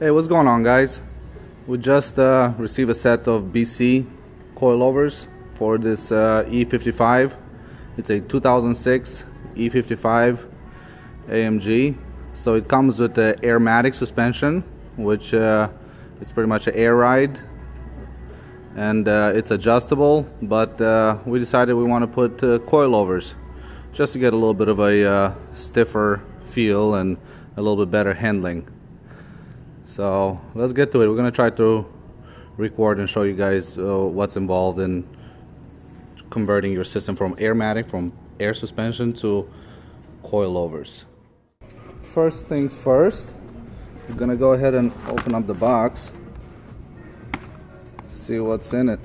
Hey, what's going on, guys? We just received a set of BC coilovers for this E55. It's a 2006 E55 AMG. So it comes with the airmatic suspension, which it's pretty much an air ride, and it's adjustable. But we decided we want to put coilovers just to get a little bit of a stiffer feel and a little bit better handling. So let's get to it. We're going to try to record and show you guys what's involved in converting your system from airmatic, from air suspension, to coilovers. First things first, we're going to go ahead and open up the box, see what's in it.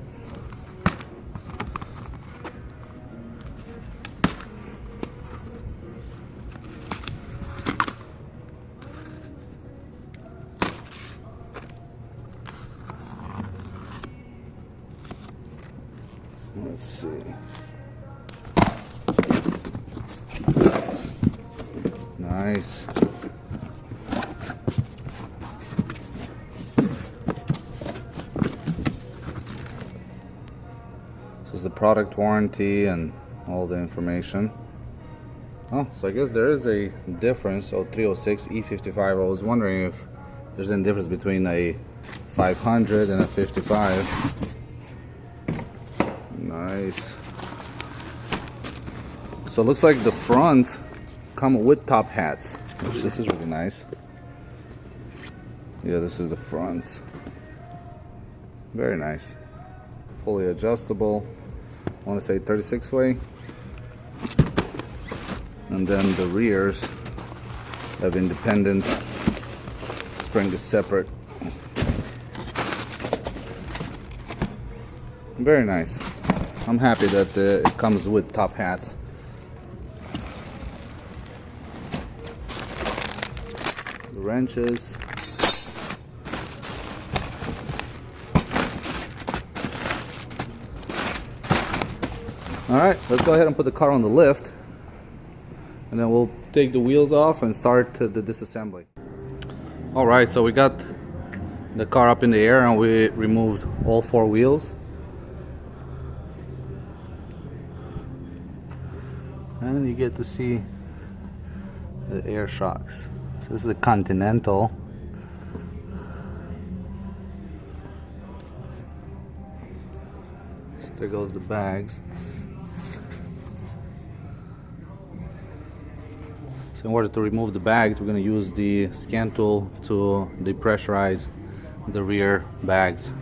Let's see. Nice. This is the product warranty and all the information. Oh, so I guess there is a difference. Oh, 306 E55. I was wondering if there's any difference between a 500 and a 55. Nice. So it looks like the fronts come with top hats, which this is really nice. Yeah, this is the fronts. Very nice. Fully adjustable. I want to say 36 way. And then the rears have independent. Spring is separate. Very nice. I'm happy that it comes with top hats. The wrenches. Alright, let's go ahead and put the car on the lift, and then we'll take the wheels off and start the disassembly. Alright, so we got the car up in the air and we removed all four wheels. And you get to see the air shocks. So this is a Continental. So there goes the bags. So in order to remove the bags, we're going to use the scan tool to depressurize the rear bags.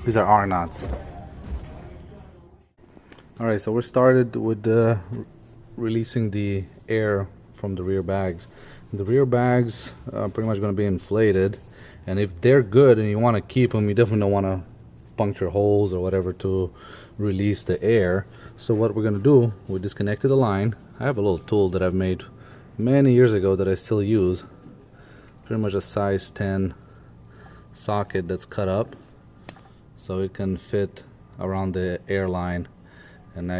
These are R-nuts. Alright, so we're started with releasing the air from the rear bags. The rear bags are pretty much going to be inflated, and if they're good and you want to keep them, you definitely don't want to puncture holes or whatever to release the air. So what we're going to do, we disconnected the line. I have a little tool that I've made many years ago that I still use. Pretty much a size 10 socket that's cut up, so it can fit around the airline, and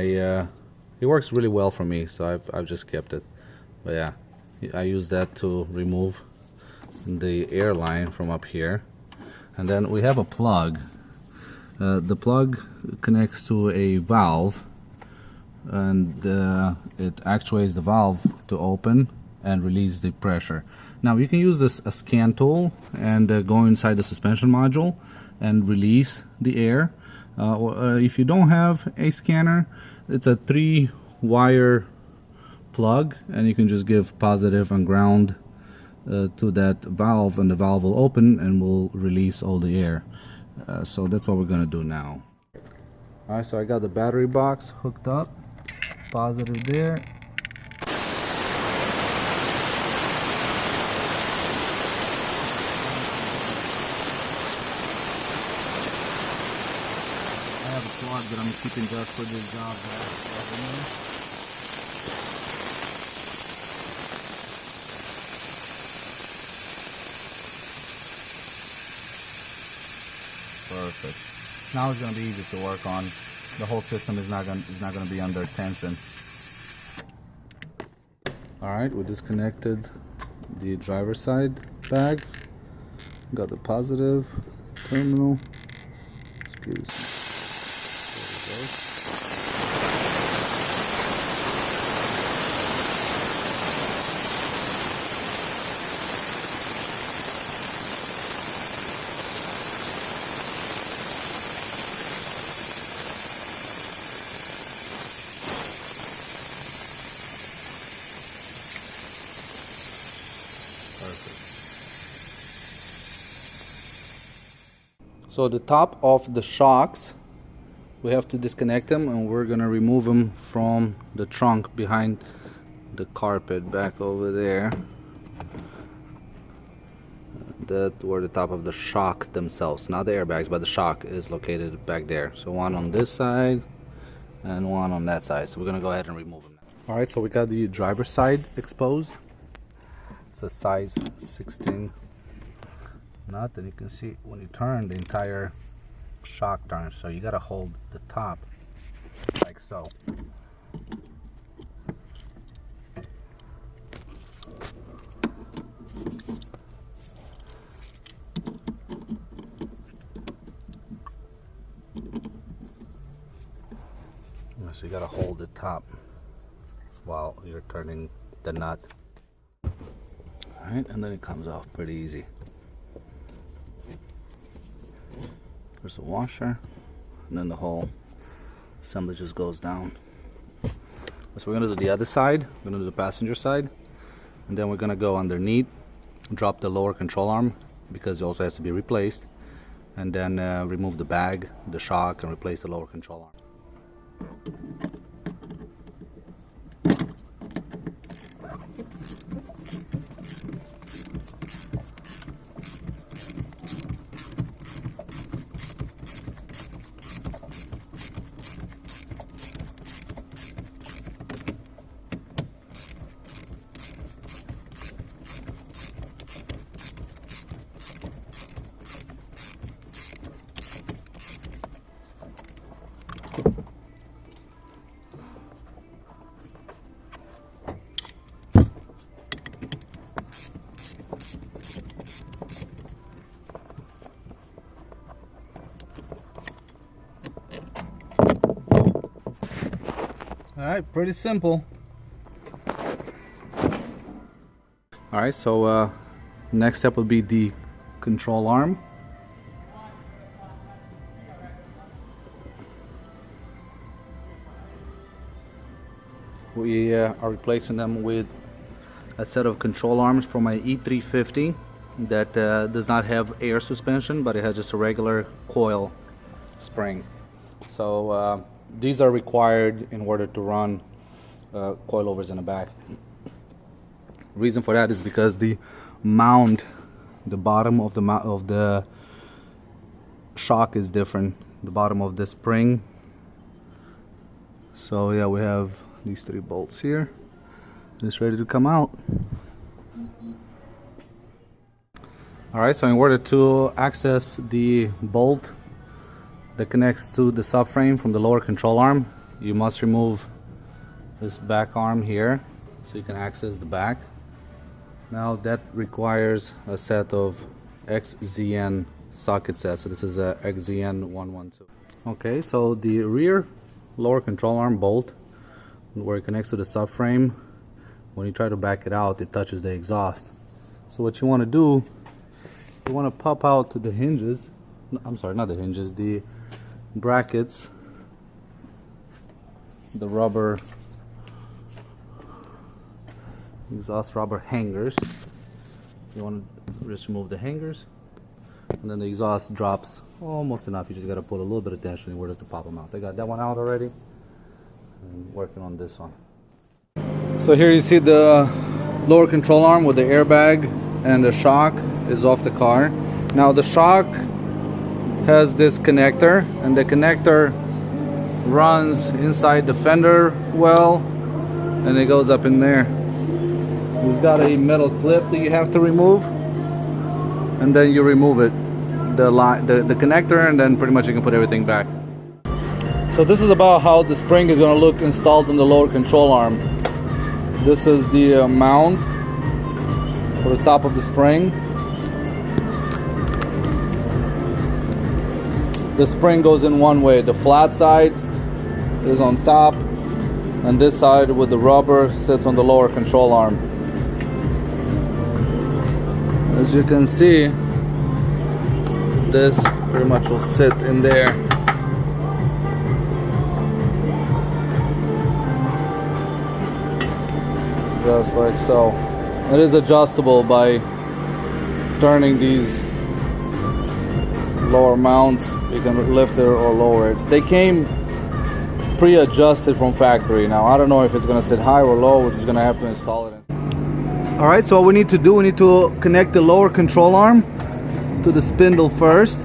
it works really well for me, so I've just kept it. But yeah, I use that to remove the airline from up here. And then we have a plug. The plug connects to a valve, and it actuates the valve to open and release the pressure. Now you can use a scan tool and go inside the suspension module and release the air. If you don't have a scanner, it's a 3-wire plug, and you can just give positive and ground to that valve, and the valve will open and will release all the air. So that's what we're going to do now. Alright, so I got the battery box hooked up, positive there. I have a plug that I'm keeping just for this job. Perfect. Now it's gonna be easy to work on. The whole system is not gonna be under tension. All right, we disconnected the driver's side bag. Got the positive terminal. Excuse me. There we go. So the top of the shocks, we have to disconnect them, and we're gonna remove them from the trunk behind the carpet back over there. That where the top of the shock themselves, not the airbags, but the shock is located back there. So one on this side and one on that side. So we're gonna go ahead and remove them. All right, so we got the driver's side exposed. It's a size 16 nut, and you can see when you turn, the entire shock turns, so you gotta hold the top like so. So you gotta hold the top while you're turning the nut. Alright, and then it comes off pretty easy. There's a washer, and then the whole assembly just goes down. So we're gonna do the other side. We're gonna do the passenger side, and then we're gonna go underneath, drop the lower control arm because it also has to be replaced, and then remove the bag, the shock, and replace the lower control arm. Alright, pretty simple. Alright, so next step will be the control arm. We are replacing them with a set of control arms from my E350 that does not have air suspension, but it has just a regular coil spring. So these are required in order to run coilovers in the back. Reason for that is because the mount, the bottom of the shock is different, the bottom of the spring. So yeah, we have these 3 bolts here. It's ready to come out. Alright, so in order to access the bolt that connects to the subframe from the lower control arm, you must remove this back arm here so you can access the back. Now that requires a set of XZN socket sets. So this is a XZN112. Okay, so the rear lower control arm bolt, where it connects to the subframe, when you try to back it out, it touches the exhaust. So what you want to do, you want to pop out the hinges. I'm sorry, not the hinges, the brackets, the rubber exhaust rubber hangers. You want to just remove the hangers, and then the exhaust drops almost enough. You just got to put a little bit of tension in order to pop them out. I got that one out already, and working on this one. So here you see the lower control arm with the airbag, and the shock is off the car. Now the shock has this connector, and the connector runs inside the fender well, and it goes up in there. It's got a metal clip that you have to remove, and then you remove it the connector, and then pretty much you can put everything back. So this is about how the spring is going to look installed in the lower control arm. This is the mount for the top of the spring. The spring goes in one way. The flat side is on top, and this side with the rubber sits on the lower control arm. As you can see, this pretty much will sit in there. Just like so. It is adjustable by turning these lower mounts. You can lift it or lower it. They came pre-adjusted from factory. Now I don't know if it's gonna sit high or low. We're just gonna have to install it. All right, so what we need to do, we need to connect the lower control arm to the spindle first,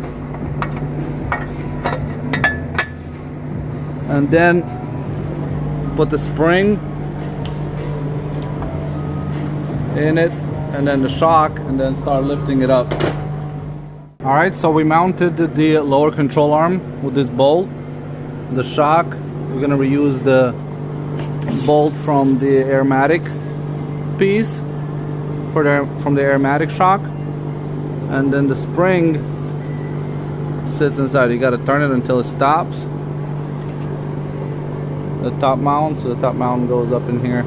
and then put the spring in it, and then the shock, and then start lifting it up. All right, so we mounted the lower control arm with this bolt. The shock, we're gonna reuse the bolt from the aromatic piece from the aromatic shock, and then the spring sits inside. You gotta turn it until it stops. The top mount, so the top mount goes up in here.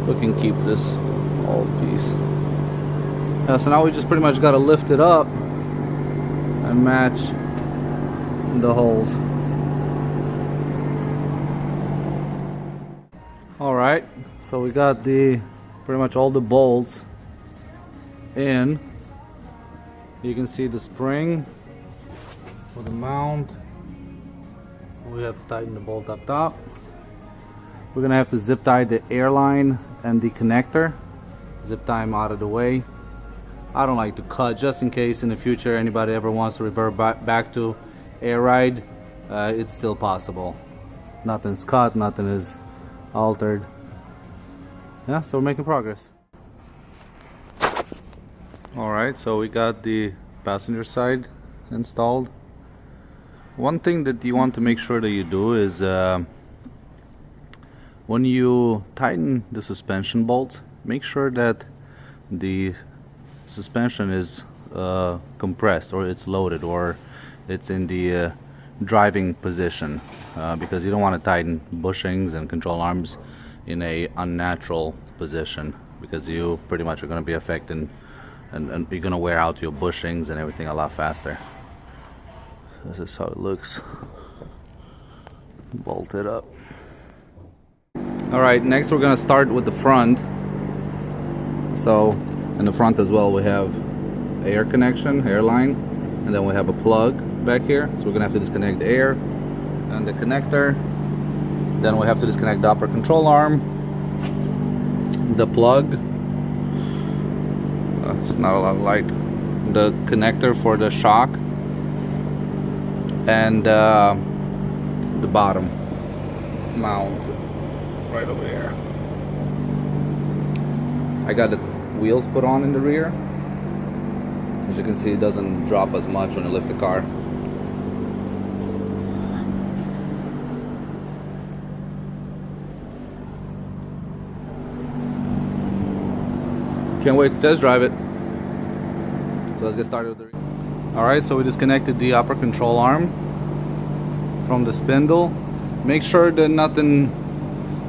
We can keep this old piece. So now we just pretty much gotta lift it up and match the holes. All right, so we got pretty much all the bolts in. You can see the spring for the mount. We have to tighten the bolt up top. We're gonna have to zip tie the airline and the connector. Zip tie them out of the way. I don't like to cut, just in case in the future anybody ever wants to revert back to air ride. It's still possible. Nothing's cut, nothing is altered. Yeah, so we're making progress. Alright, so we got the passenger side installed. One thing that you want to make sure that you do is when you tighten the suspension bolts, make sure that the suspension is compressed, or it's loaded, or it's in the driving position, because you don't want to tighten bushings and control arms in a unnatural position, because you pretty much are going to be affecting and you're going to wear out your bushings and everything a lot faster. This is how it looks bolted up. Alright, next we're going to start with the front. So in the front as well we have air connection, air line, and then we have a plug back here, so we're gonna have to disconnect the air and the connector. Then we have to disconnect the upper control arm, the plug, it's not a lot of light, the connector for the shock, and the bottom mount right over here. I got the wheels put on in the rear. As you can see, it doesn't drop as much when you lift the car. Can't wait to test drive it. So let's get started with the rear. Alright, so we disconnected the upper control arm from the spindle. Make sure that nothing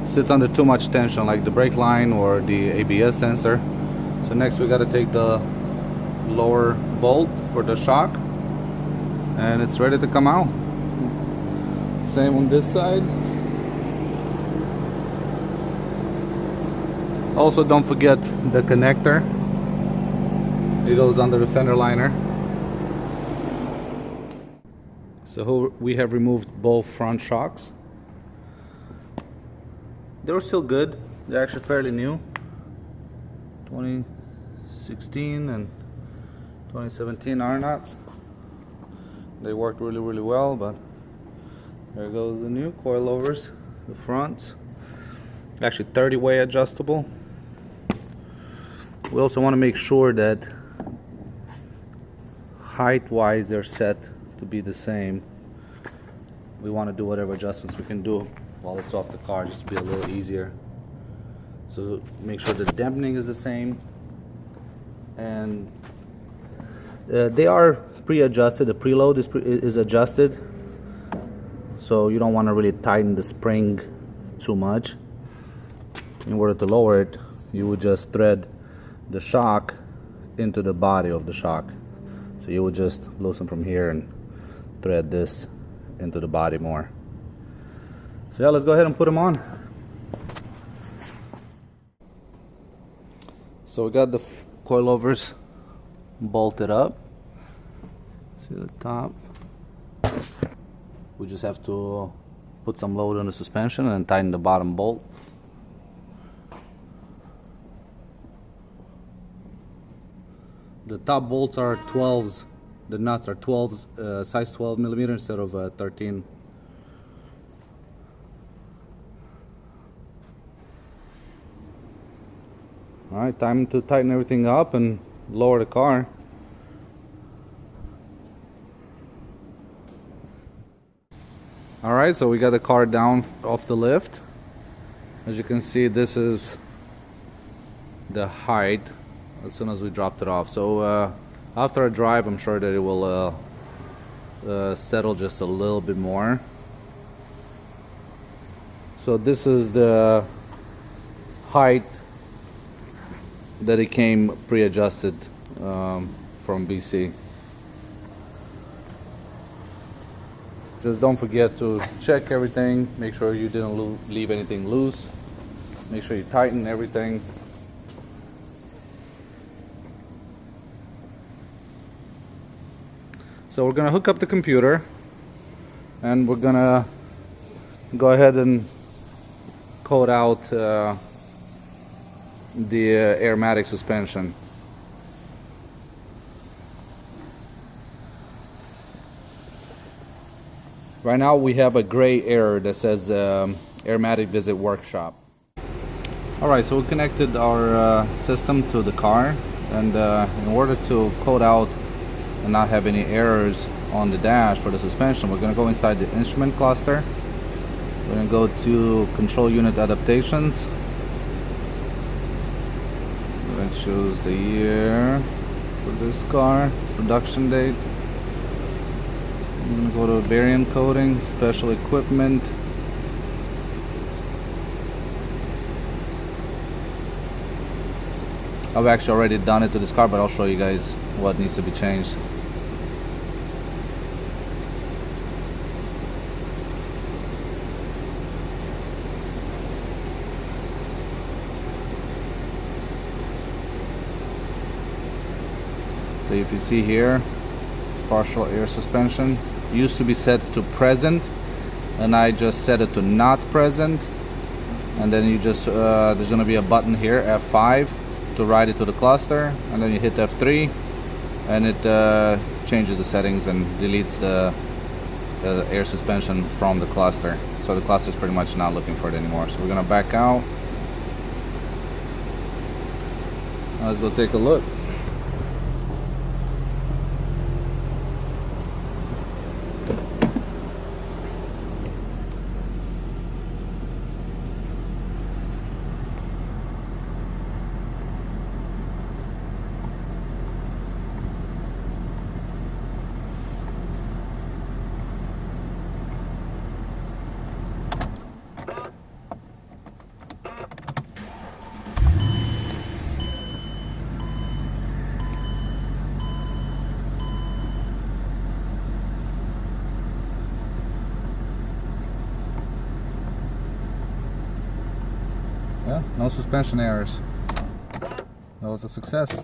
sits under too much tension, like the brake line or the ABS sensor. So next we got to take the lower bolt for the shock, and it's ready to come out. Same on this side. Also, don't forget the connector. It goes under the fender liner. So we have removed both front shocks. They were still good. They're actually fairly new. 2016 and 2017 R-nuts. They worked really well, but there goes the new coilovers, the fronts. Actually 30-way adjustable. We also want to make sure that height wise they're set to be the same. We want to do whatever adjustments we can do while it's off the car, just to be a little easier. So make sure the dampening is the same, and they are pre-adjusted. The preload is adjusted, so you don't want to really tighten the spring too much. In order to lower it, you would just thread the shock into the body of the shock. So you would just loosen from here and thread this into the body more. So yeah, let's go ahead and put them on. So we got the coilovers bolted up. See the top? We just have to put some load on the suspension and tighten the bottom bolt. The top bolts are 12s. The nuts are 12s, size 12 millimeter instead of 13. Alright, time to tighten everything up and lower the car. Alright, so we got the car down off the lift. As you can see, this is the height as soon as we dropped it off. So after a drive, I'm sure that it will settle just a little bit more. So this is the height that it came pre-adjusted from BC. Just don't forget to check everything, make sure you didn't leave anything loose, make sure you tighten everything. So we're gonna hook up the computer and we're gonna go ahead and coat out the airmatic suspension. Right now we have a gray error that says airmatic visit workshop. Alright, so we connected our system to the car, and in order to coat out and not have any errors on the dash for the suspension, we're going to go inside the instrument cluster. We're going to go to control unit adaptations. We're going to choose the year for this car, production date. I'm going to go to variant coding, special equipment. I've actually already done it to this car, but I'll show you guys what needs to be changed. So if you see here, partial air suspension used to be set to present, and I just set it to not present, and then you just there's going to be a button here, F5, to write it to the cluster, and then you hit F3 and it changes the settings and deletes the air suspension from the cluster. So the cluster is pretty much not looking for it anymore. So we're going to back out. Let's go take a look. Yeah, no suspension errors. That was a success.